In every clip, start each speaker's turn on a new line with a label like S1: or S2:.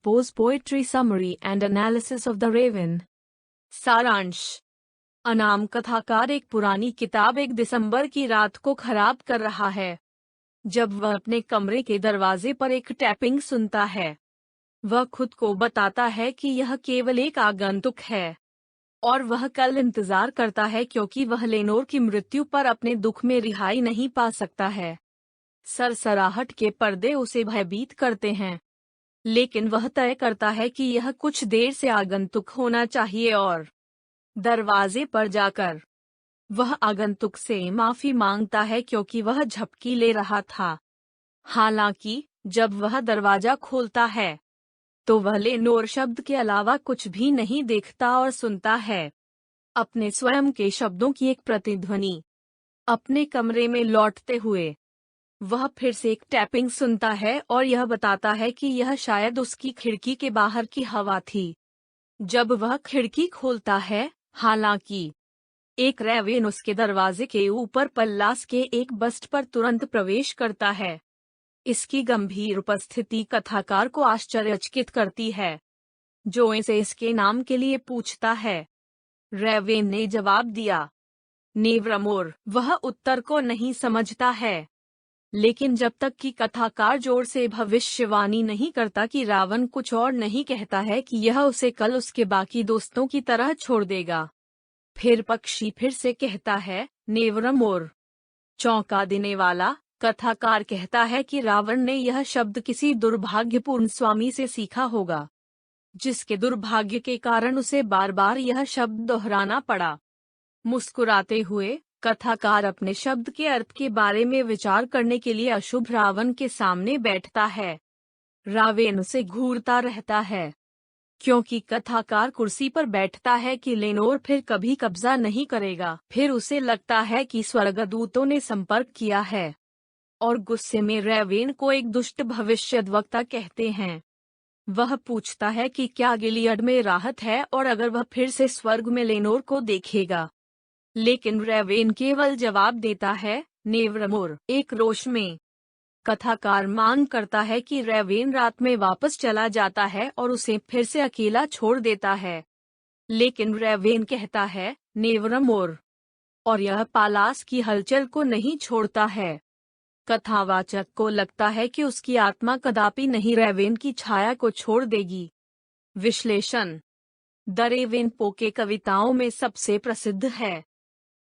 S1: Poe's poetry summary and analysis of the Raven. सारांश। अनाम कथाकार एक पुरानी किताब 1 दिसंबर की रात को खराब कर रहा है। जब वह अपने कमरे के दरवाजे पर एक टैपिंग सुनता है, वह खुद को बताता है कि यह केवल एक आगंतुक है और वह कल इंतजार करता है क्योंकि वह लेनोर की मृत्यु पर अपने दुख में रिहाई नहीं पा सकता है। सरसराहट के पर्दे उसे भयभीत करते हैं, लेकिन वह तय करता है कि यह कुछ देर से आगंतुक होना चाहिए और दरवाजे पर जाकर वह आगंतुक से माफी मांगता है क्योंकि वह झपकी ले रहा था। हालांकि जब वह दरवाजा खोलता है तो वह लेनोर शब्द के अलावा कुछ भी नहीं देखता और सुनता है अपने स्वयं के शब्दों की एक प्रतिध्वनि। अपने कमरे में लौटते हुए वह फिर से एक टैपिंग सुनता है और यह बताता है कि यह शायद उसकी खिड़की के बाहर की हवा थी। जब वह खिड़की खोलता है, हालांकि एक रेवेन उसके दरवाजे के ऊपर पल्लास के एक बस्ट पर तुरंत प्रवेश करता है। इसकी गंभीर उपस्थिति कथाकार को आश्चर्यचकित करती है, जो इसे इसके नाम के लिए पूछता है। रेवेन ने जवाब दिया, नेवरमोर। वह उत्तर को नहीं समझता है, लेकिन जब तक कि कथाकार जोर से भविष्यवाणी नहीं करता कि रावण कुछ और नहीं कहता है कि यह उसे कल उसके बाकी दोस्तों की तरह छोड़ देगा। फिर पक्षी फिर से कहता है, नेवरमोर। चौंका देने वाला, कथाकार कहता है कि रावण ने यह शब्द किसी दुर्भाग्यपूर्ण स्वामी से सीखा होगा, जिसके दुर्भाग्य के कारण उसे बार बार यह शब्द दोहराना पड़ा। मुस्कुराते हुए कथाकार अपने शब्द के अर्थ के बारे में विचार करने के लिए अशुभ रावण के सामने बैठता है। रावेन उसे घूरता रहता है, क्योंकि कथाकार कुर्सी पर बैठता है कि लेनोर फिर कभी कब्जा नहीं करेगा। फिर उसे लगता है कि स्वर्गदूतों ने संपर्क किया है और गुस्से में रेवेन को एक दुष्ट भविष्यद्वक्ता कहते हैं। वह पूछता है कि क्या गिलियड में राहत है और अगर वह फिर से स्वर्ग में लेनोर को देखेगा। लेकिन रेवेन केवल जवाब देता है, नेवरमोर। एक रोष में कथाकार मांग करता है कि रेवेन रात में वापस चला जाता है और उसे फिर से अकेला छोड़ देता है, लेकिन रेवेन कहता है, नेवरमोर, और यह पालास की हलचल को नहीं छोड़ता है। कथावाचक को लगता है कि उसकी आत्मा कदापि नहीं रेवेन की छाया को छोड़ देगी। विश्लेषण। द रेवेन पो के कविताओं में सबसे प्रसिद्ध है,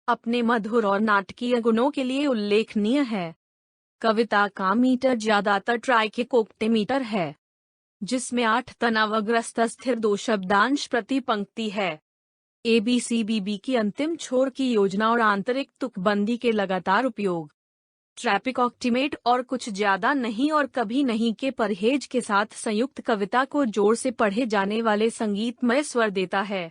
S1: अपने मधुर और नाटकीय गुणों के लिए उल्लेखनीय है। कविता का मीटर ज्यादातर ट्राइकेकोक्टेमीटर है, जिसमें 8 तनावग्रस्त स्थिर 2 शब्दांश प्रति पंक्ति है। ABCBB की अंतिम छोर की योजना और आंतरिक तुकबंदी के लगातार उपयोग ट्रैपिक ऑक्टिमेट और कुछ ज्यादा नहीं और कभी नहीं के परहेज के साथ संयुक्त कविता को जोर से पढ़े जाने वाले संगीतमय स्वर देता है।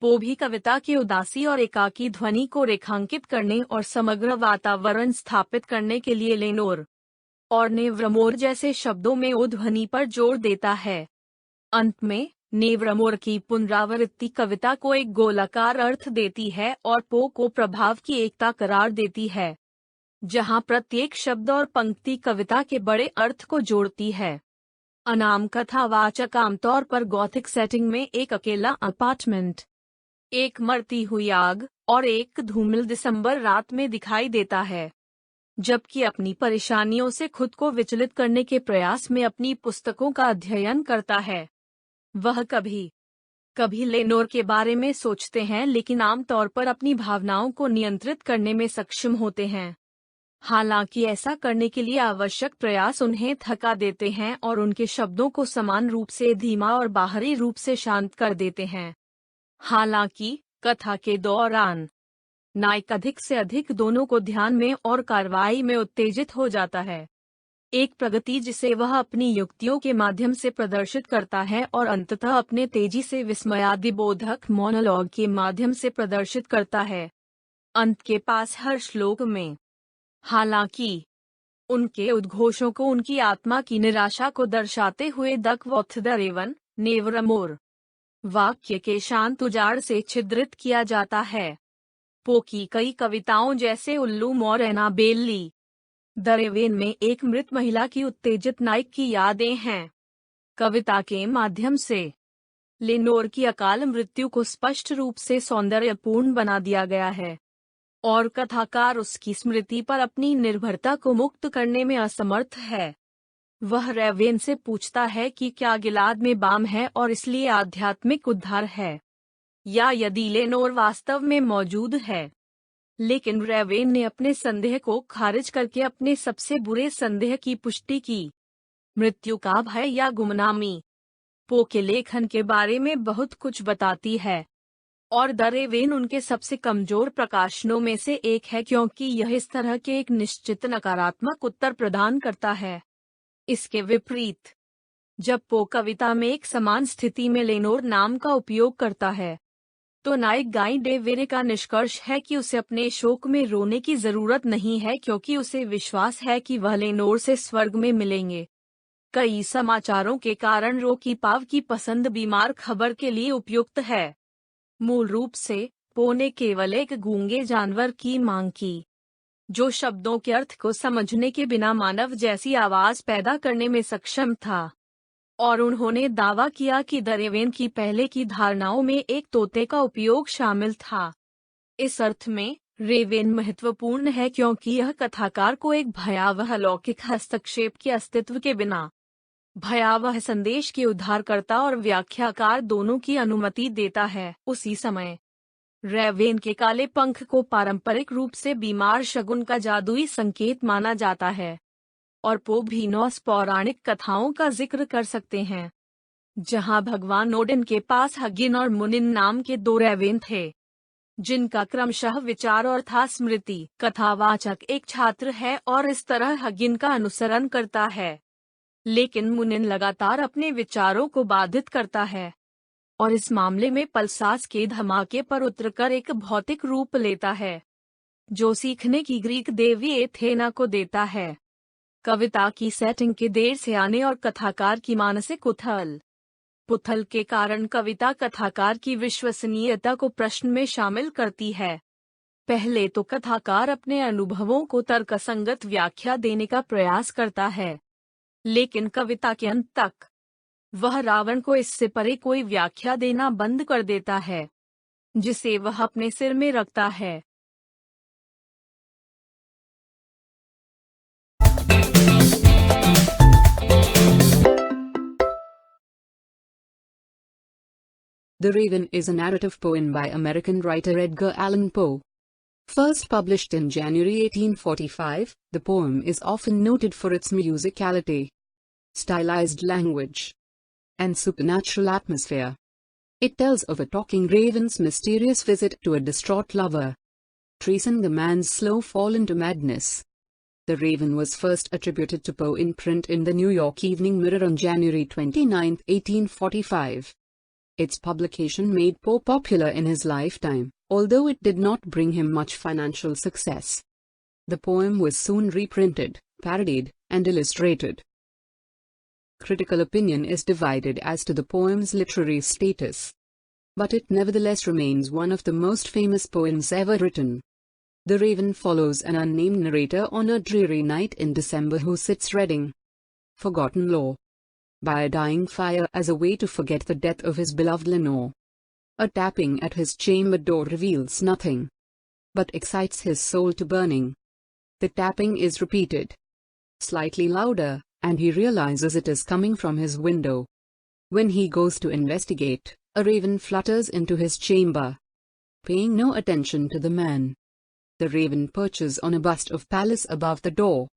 S1: पो भी कविता की उदासी और एकाकी ध्वनि को रेखांकित करने और समग्र वातावरण स्थापित करने के लिए लेनोर और नेवरमोर जैसे शब्दों में ओ ध्वनि पर जोर देता है। अंत में नेवरमोर की पुनरावृत्ति कविता को एक गोलाकार अर्थ देती है और पो को प्रभाव की एकता करार देती है, जहां प्रत्येक शब्द और पंक्ति कविता के बड़े अर्थ को जोड़ती है। अनाम कथावाचक आमतौर पर गॉथिक सेटिंग में एक अकेला अपार्टमेंट, एक मरती हुई आग और एक धूमिल दिसंबर रात में दिखाई देता है, जबकि अपनी परेशानियों से खुद को विचलित करने के प्रयास में अपनी पुस्तकों का अध्ययन करता है। वह कभी कभी लेनोर के बारे में सोचते हैं, लेकिन आमतौर पर अपनी भावनाओं को नियंत्रित करने में सक्षम होते हैं। हालांकि ऐसा करने के लिए आवश्यक प्रयास उन्हें थका देते हैं और उनके शब्दों को समान रूप से धीमा और बाहरी रूप से शांत कर देते हैं। हालांकि कथा के दौरान नायक अधिक से अधिक दोनों को ध्यान में और कार्रवाई में उत्तेजित हो जाता है, एक प्रगति जिसे वह अपनी युक्तियों के माध्यम से प्रदर्शित करता है और अंततः अपने तेजी से विस्मयादिबोधक मोनोलॉग के माध्यम से प्रदर्शित करता है। अंत के पास हर श्लोक में, हालांकि उनके उद्घोषों को उनकी आत्मा की निराशा को दर्शाते हुए दक वॉथ द रेवन, नेवरमोर वाक्य के शांत उजाड़ से छिद्रित किया जाता है। पो की कई कविताओं जैसे उल्लू और एनाबेली द रेवेन में एक मृत महिला की उत्तेजित नायक की यादें हैं। कविता के माध्यम से लेनोर की अकाल मृत्यु को स्पष्ट रूप से सौंदर्यपूर्ण बना दिया गया है, और कथाकार उसकी स्मृति पर अपनी निर्भरता को मुक्त करने में असमर्थ है। वह रेवेन से पूछता है कि क्या गिलाद में बाम है और इसलिए आध्यात्मिक उद्धार है, या यदि लेनोर वास्तव में मौजूद है। लेकिन रेवेन ने अपने संदेह को खारिज करके अपने सबसे बुरे संदेह की पुष्टि की, मृत्यु का भय या गुमनामी। पो के लेखन के बारे में बहुत कुछ बताती है, और द रेवेन उनके सबसे कमजोर प्रकाशनों में से एक है क्योंकि यह इस तरह के एक निश्चित नकारात्मक उत्तर प्रदान करता है। इसके विपरीत, जब पो कविता में एक समान स्थिति में लेनोर नाम का उपयोग करता है, तो नायक गाई डे वेरे का निष्कर्ष है कि उसे अपने शोक में रोने की जरूरत नहीं है क्योंकि उसे विश्वास है कि वह लेनोर से स्वर्ग में मिलेंगे। कई समाचारों के कारण रोकी पाव की पसंद बीमार खबर के लिए उपयुक्त है। मूल रूप से पो ने केवल एक गूंगे जानवर की मांग की, जो शब्दों के अर्थ को समझने के बिना मानव जैसी आवाज पैदा करने में सक्षम था, और उन्होंने दावा किया कि द रेवेन की पहले की धारणाओं में एक तोते का उपयोग शामिल था। इस अर्थ में रेवेन महत्वपूर्ण है क्योंकि यह कथाकार को एक भयावह अलौकिक हस्तक्षेप के अस्तित्व के बिना भयावह संदेश के उद्धारकर्ता और व्याख्याकार दोनों की अनुमति देता है। उसी समय रेवेन के काले पंख को पारंपरिक रूप से बीमार शगुन का जादुई संकेत माना जाता है, और पो भी नॉर्स पौराणिक कथाओं का जिक्र कर सकते हैं, जहां भगवान ओडिन के पास हगिन और मुनिन नाम के दो रेवेन थे, जिनका क्रमशः विचार और था स्मृति। कथावाचक एक छात्र है और इस तरह हगिन का अनुसरण करता है, लेकिन मुनिन लगातार अपने विचारों को बाधित करता है, और इस मामले में पल्सास के धमाके पर उतरकर एक भौतिक रूप लेता है, जो सीखने की ग्रीक देवी एथेना को देता है। कविता की सेटिंग के देर से आने और कथाकार की मानसिक उथल पुथल के कारण कविता कथाकार की विश्वसनीयता को प्रश्न में शामिल करती है। पहले तो कथाकार अपने अनुभवों को तर्कसंगत व्याख्या देने का प्रयास करता है, लेकिन कविता के अंत तक वह रावण को इससे परे कोई व्याख्या देना बंद कर देता है, जिसे वह अपने सिर में रखता है।
S2: The Raven is a narrative poem by American writer Edgar Allan Poe. First published in January 1845, the poem is often noted for its musicality, stylized language, and supernatural atmosphere. It tells of a talking raven's mysterious visit to a distraught lover, tracing the man's slow fall into madness. The Raven was first attributed to Poe in print in the New York Evening Mirror on January 29, 1845. Its publication made Poe popular in his lifetime, although it did not bring him much financial success. The poem was soon reprinted, parodied, and illustrated. Critical opinion is divided as to the poem's literary status, but it nevertheless remains one of the most famous poems ever written. The Raven follows an unnamed narrator on a dreary night in December who sits reading forgotten lore by a dying fire as a way to forget the death of his beloved Lenore. A tapping at his chamber door reveals nothing, but excites his soul to burning. The tapping is repeated, slightly louder, and he realizes it is coming from his window. When he goes to investigate, a raven flutters into his chamber. Paying no attention to the man, the raven perches on a bust of Pallas above the door.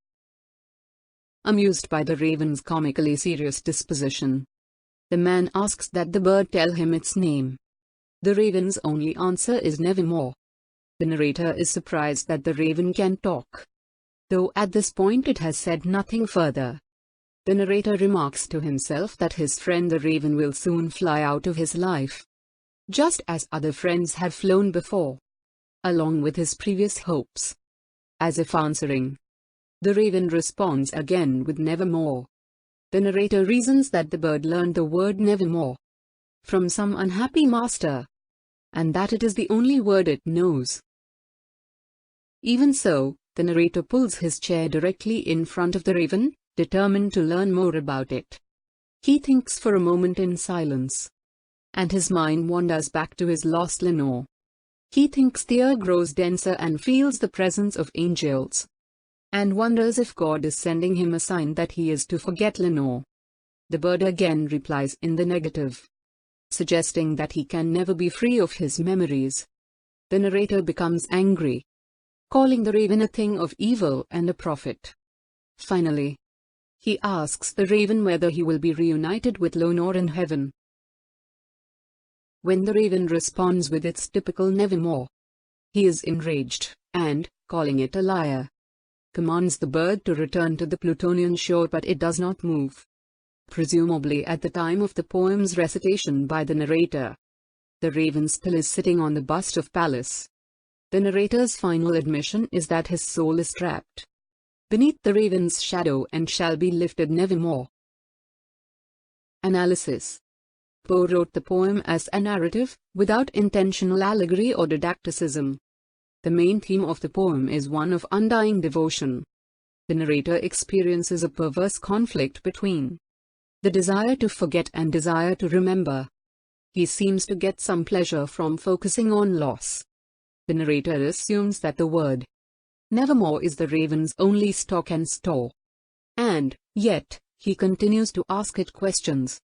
S2: Amused by the raven's comically serious disposition, the man asks that the bird tell him its name. The raven's only answer is nevermore. The narrator is surprised that the raven can talk, though at this point it has said nothing further. The narrator remarks to himself that his friend the raven will soon fly out of his life, just as other friends have flown before, along with his previous hopes. As if answering, the raven responds again with nevermore. The narrator reasons that the bird learned the word nevermore from some unhappy master, and that it is the only word it knows. Even so, the narrator pulls his chair directly in front of the raven, determined to learn more about it. He thinks for a moment in silence, and his mind wanders back to his lost Lenore. He thinks the air grows denser and feels the presence of angels, and wonders if God is sending him a sign that he is to forget Lenore. The bird again replies in the negative, suggesting that he can never be free of his memories. The narrator becomes angry, calling the raven a thing of evil and a prophet. Finally, he asks the raven whether he will be reunited with Lenore in heaven. When the raven responds with its typical nevermore, he is enraged, and, calling it a liar, commands the bird to return to the Plutonian shore, but it does not move. Presumably at the time of the poem's recitation by the narrator, the raven still is sitting on the bust of Pallas. The narrator's final admission is that his soul is trapped beneath the raven's shadow and shall be lifted nevermore. Analysis. Poe wrote the poem as a narrative, without intentional allegory or didacticism. The main theme of the poem is one of undying devotion. The narrator experiences a perverse conflict between the desire to forget and desire to remember. He seems to get some pleasure from focusing on loss. The narrator assumes that the word nevermore is the raven's only stock and store. And, yet, he continues to ask it questions,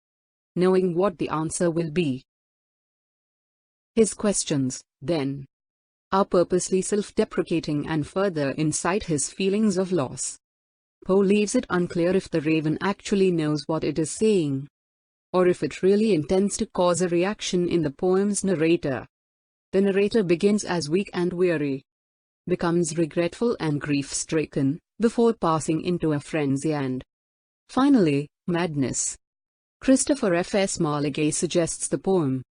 S2: knowing what the answer will be. His questions, then, are purposely self-deprecating and further incite his feelings of loss. Poe leaves it unclear if the raven actually knows what it is saying, or if it really intends to cause a reaction in the poem's narrator. The narrator begins as weak and weary, becomes regretful and grief-stricken, before passing into a frenzy and, finally, madness. Christopher F. S. Marlegay suggests the poem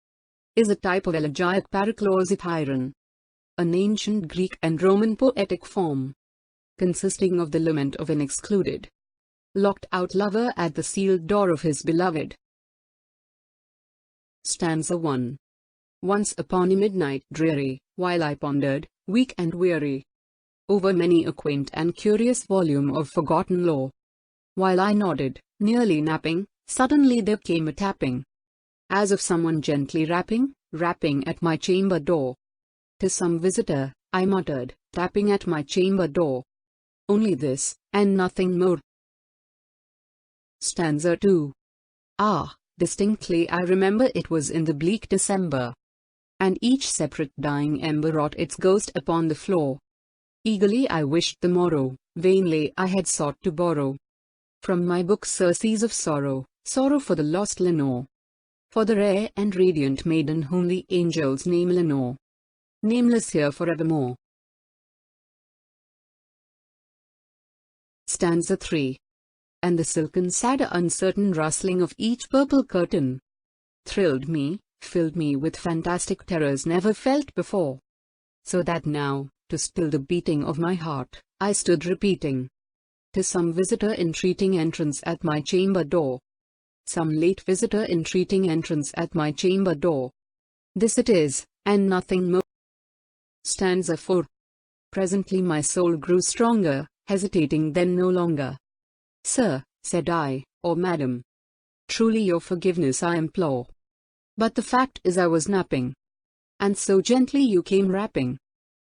S2: is a type of elegiac paraclosithyron, an ancient Greek and Roman poetic form, consisting of the lament of an excluded, locked-out lover at the sealed door of his beloved. Stanza 1. Once upon a midnight dreary, while I pondered, weak and weary, over many a quaint and curious volume of forgotten lore, while I nodded, nearly napping, suddenly there came a tapping, as of someone gently rapping at my chamber door. "'Tis some visitor," I muttered, "tapping at my chamber door. Only this, and nothing more." Stanza 2. Ah, distinctly I remember it was in the bleak December, and each separate dying ember wrought its ghost upon the floor. Eagerly I wished the morrow, vainly I had sought to borrow from my book surcease of sorrow, sorrow for the lost Lenore, for the rare and radiant maiden whom the angels name Lenore, nameless here forevermore. Stanza 3. And the silken sad uncertain rustling of each purple curtain thrilled me, filled me with fantastic terrors never felt before, so that now, to still the beating of my heart, I stood repeating, "'Tis some visitor entreating entrance at my chamber door. Some late visitor entreating entrance at my chamber door. This it is, and nothing more." Stanza 4. Presently my soul grew stronger, hesitating then no longer. "Sir," said I, "or madam, truly your forgiveness I implore. But the fact is I was napping, and so gently you came rapping,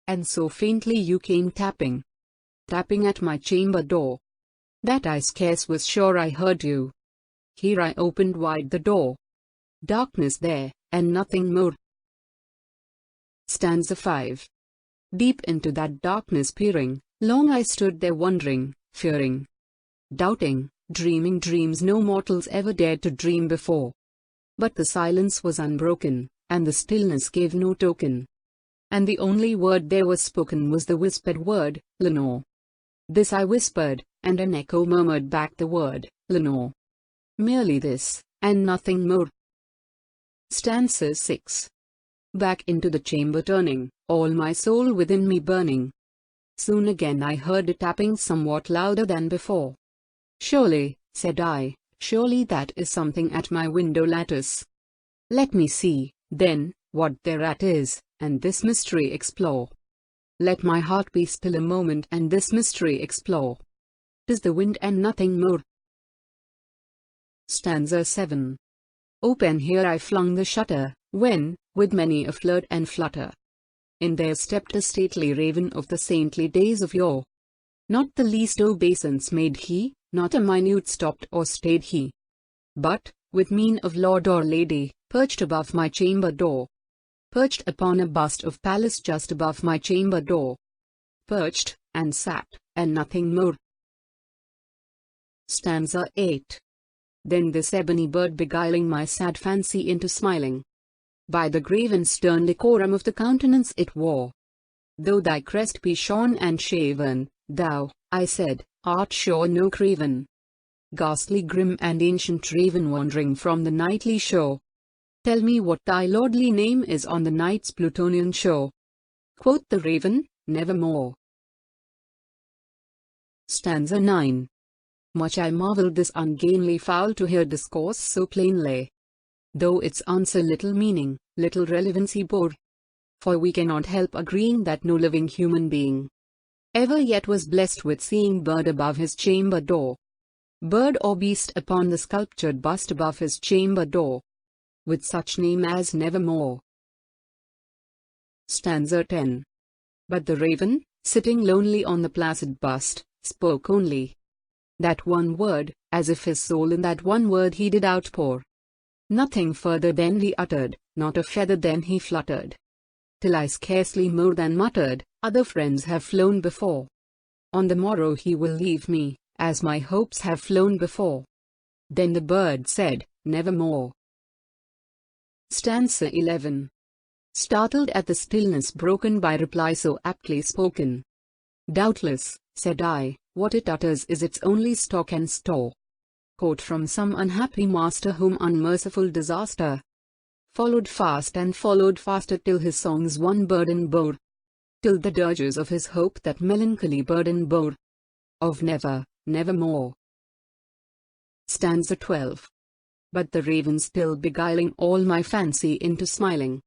S2: and so faintly you came tapping at my chamber door, that I scarce was sure I heard you. Here I opened wide the door. Darkness there, and nothing more." Stanza 5. Deep into that darkness peering, long I stood there wondering, fearing, doubting, dreaming dreams no mortals ever dared to dream before. But the silence was unbroken, and the stillness gave no token, and the only word there was spoken was the whispered word, "Lenore." This I whispered, and an echo murmured back the word, "Lenore." Merely this, and nothing more. Stanza 6. Back into the chamber turning, all my soul within me burning, soon again I heard a tapping somewhat louder than before. "Surely," said I, "surely that is something at my window lattice. Let me see, then, what thereat is, and this mystery explore. Let my heart be still a moment and this mystery explore. 'Tis the wind and nothing more." Stanza 7. Open here I flung the shutter, when, with many a flirt and flutter, in there stepped a stately raven of the saintly days of yore. Not the least obeisance made he, not a minute stopped or stayed he, but, with mien of lord or lady, perched above my chamber door. Perched upon a bust of Pallas just above my chamber door. Perched, and sat, and nothing more. Stanza 8. Then this ebony bird beguiling my sad fancy into smiling, by the grave and stern decorum of the countenance it wore. Though thy crest be shorn and shaven, thou, I said, art sure no craven. Ghastly grim and ancient raven wandering from the nightly shore. Tell me what thy lordly name is on the night's Plutonian shore. Quoth the raven, nevermore. Stanza 9. Much I marvelled this ungainly fowl to hear discourse so plainly, though its answer little meaning, little relevancy bore. For we cannot help agreeing that no living human being ever yet was blessed with seeing bird above his chamber door. Bird or beast upon the sculptured bust above his chamber door, with such name as nevermore. Stanza 10. But the raven, sitting lonely on the placid bust, spoke only that one word, as if his soul in that one word he did outpour. Nothing further then he uttered, not a feather then he fluttered, till I scarcely more than muttered, other friends have flown before. On the morrow he will leave me, as my hopes have flown before. Then the bird said, nevermore. Stanza 11. Startled at the stillness broken by reply so aptly spoken. Doubtless, said I, what it utters is its only stock and store. Caught from some unhappy master whom unmerciful disaster followed fast and followed faster till his songs one burden bore. Till the dirges of his hope that melancholy burden bore. Of never, nevermore. Stanza 12. But the raven still beguiling all my fancy into smiling.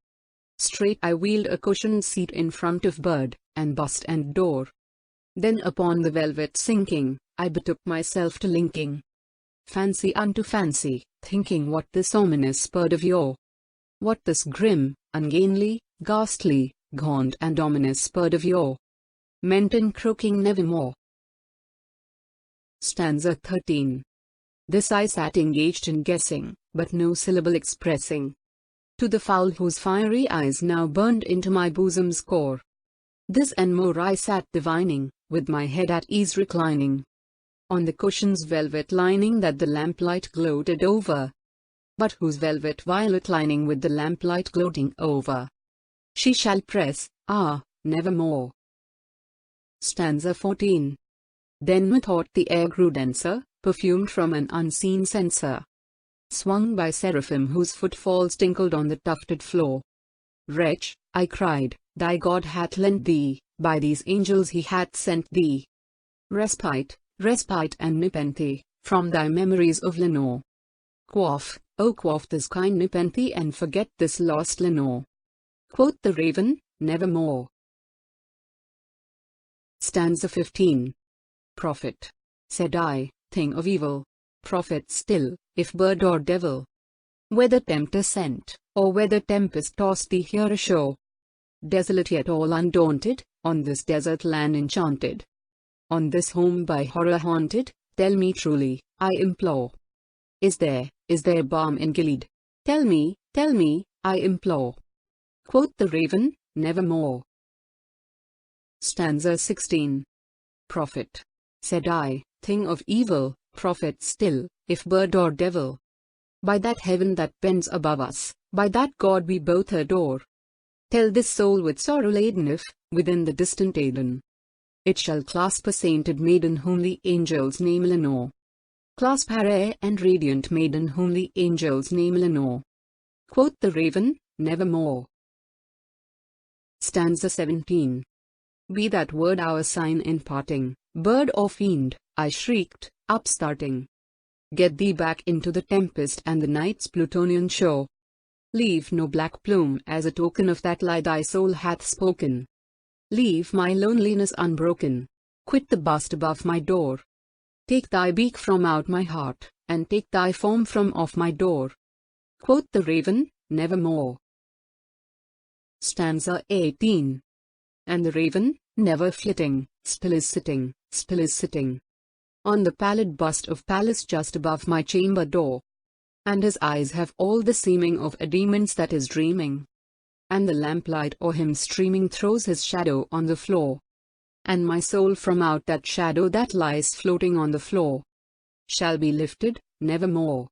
S2: Straight I wheeled a cushioned seat in front of bird, and bust and door. Then upon the velvet sinking, I betook myself to linking fancy unto fancy, thinking what this ominous bird of yore, what this grim, ungainly, ghastly, gaunt and ominous bird of yore meant in croaking nevermore. Stanza 13. This I sat engaged in guessing, but no syllable expressing to the fowl whose fiery eyes now burned into my bosom's core. This and more I sat divining, with my head at ease reclining on the cushion's velvet lining that the lamplight gloated over, but whose velvet violet lining with the lamplight gloating over she shall press, nevermore. Stanza 14. Then methought the air grew denser, perfumed from an unseen censer, swung by seraphim whose footfalls tinkled on the tufted floor. Wretch, I cried, thy God hath lent thee, by these angels he hath sent thee respite, respite and nepenthe, from thy memories of Lenore. Quaff, oh quaff this kind nepenthe and forget this lost Lenore. Quoth the raven, nevermore. Stanza 15. Prophet, said I, thing of evil, prophet still, if bird or devil, whether tempter sent, or whether tempest tossed thee here ashore, desolate yet all undaunted, on this desert land enchanted, on this home by horror haunted, tell me truly, I implore, is there balm in Gilead? Tell me, I implore. Quoth the raven, nevermore. Stanza 16. Prophet, said I, thing of evil, prophet still, if bird or devil, by that heaven that bends above us, by that God we both adore, tell this soul with sorrow laden if, within the distant Aidenn, it shall clasp a sainted maiden whom the angels name Lenore. Clasp her rare and radiant maiden whom the angels name Lenore. Quoth the raven, nevermore. Stanza 17. Be that word our sign in parting, bird or fiend, I shrieked, upstarting. Get thee back into the tempest and the night's Plutonian shore. Leave no black plume as a token of that lie thy soul hath spoken. Leave my loneliness unbroken. Quit the bust above my door. Take thy beak from out my heart, and take thy form from off my door. Quoth the raven, nevermore. Stanza 18. And the raven, never flitting, still is sitting, on the pallid bust of Pallas just above my chamber door. And his eyes have all the seeming of a demon's that is dreaming. And the lamplight o'er him streaming throws his shadow on the floor. And my soul from out that shadow that lies floating on the floor shall be lifted, nevermore.